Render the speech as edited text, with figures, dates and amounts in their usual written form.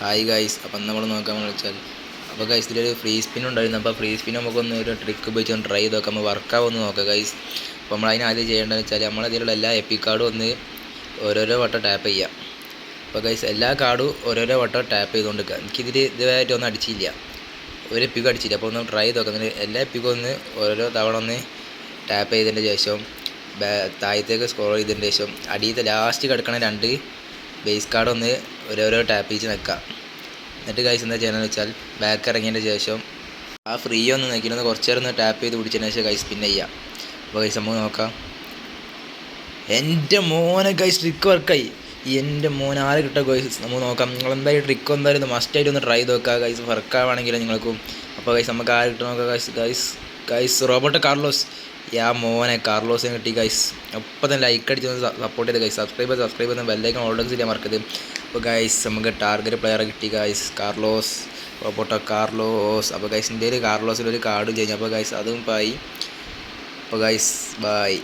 Hi guys. അപ്പം നമ്മൾ നോക്കാമെന്ന് വെച്ചാൽ അപ്പോൾ ഗൈസ് ഇതിലൊരു ഫ്രീ സ്പിൻ ഉണ്ടായിരുന്നു. അപ്പോൾ ഫ്രീ സ്പിൻ നമുക്കൊന്ന് ഒരു ട്രിക്ക് ഉപയോഗിച്ച് ഒന്ന് ട്രൈ ചെയ്ത് നോക്കാം. നമ്മൾ വർക്കാവുമെന്ന് നോക്കാം ഗൈസ്. അപ്പോൾ നമ്മൾ ആദ്യം ചെയ്യേണ്ടതെന്ന് വെച്ചാൽ നമ്മളതിലുള്ള എല്ലാ എപ്പിക് കാർഡും ഒന്ന് ഓരോരോ വട്ടം ടാപ്പ് ചെയ്യാം. അപ്പോൾ ഗൈസ് എല്ലാ കാർഡും ഓരോരോ വട്ടം ടാപ്പ് ചെയ്തുകൊണ്ടിരിക്കുക. ഇതുവരെയായിട്ട് ഒന്നും അടിച്ചില്ല, ഒരു എപ്പിക്കും അടിച്ചില്ല. അപ്പോൾ ഒന്ന് ട്രൈ ചെയ്ത് നോക്കാം. എല്ലാ എപ്പിക്കും ഒന്ന് ഓരോരോ തവണ ഒന്ന് ടാപ്പ് ചെയ്തതിൻ്റെ ശേഷം താഴത്തേക്ക് സ്ക്രോൾ ചെയ്തതിന് ശേഷം അടിയത്തെ ലാസ്റ്റ് കിടക്കണ 2 ബേസ് കാർഡ് ഒന്ന് ഓരോരോ ടാപ്പ് ചെയ്ത് നിൽക്കാം. എന്നിട്ട് ഗൈസ് എന്താ ചെയ്യണമെന്ന് വെച്ചാൽ ബാക്ക് ഇറങ്ങിയതിൻ്റെ ശേഷം ആ ഫ്രീ ഒന്ന് നോക്കിയിട്ട് കുറച്ച് നേരം ഒന്ന് ടാപ്പ് ചെയ്ത് പിടിച്ചതിന് ശേഷം ഗൈസ് പിന്നെ ചെയ്യാം. അപ്പോൾ ഗൈസ് നമുക്ക് നോക്കാം. എൻ്റെ മോനെ ഗൈസ് ട്രിക്ക് വർക്കായി. എൻ്റെ മോൻ ആരെ കിട്ടുക ഗൈസ് നമുക്ക് നോക്കാം. നിങ്ങളെന്തായാലും ട്രിക്ക് എന്തായാലും മസ്റ്റായിട്ട് ഒന്ന് ട്രൈ ചെയ്ത് നോക്കുക ഗൈസ്. വർക്കാവാണെങ്കിലും നിങ്ങൾക്കും. അപ്പോൾ ഗൈസ് നമുക്ക് ആരെ കിട്ടും നോക്കാം ഗൈസ് റോബർട്ടോ കാർലോസ്. മോനെ കാർലോസിനെ കിട്ടി ഗൈസ്. അപ്പം തന്നെ ലൈക്ക് അടിച്ച് സപ്പോർട്ട് ചെയ്ത് ഗൈസ്. സബ്സ്ക്രൈബ് ചെയ്ത് ബെല്ലൈക്കൺ ഓൾറെഡി ചെയ്യാൻ മറക്കരുത്. അപ്പോൾ ഗൈസ് നമുക്ക് ടാർഗറ്റ് പ്ലെയറെ കിട്ടി ഗൈസ്, കാർലോസ്, റോബർട്ടോ കാർലോസ്. അപ്പോൾ ഗൈസ് ഇന്ത്യയിൽ കാർലോസിലൊരു കാർഡ് കഴിഞ്ഞു. അപ്പോൾ ഗൈസ് അതും പോയി. അപ്പോൾ ഗൈസ് ബൈ.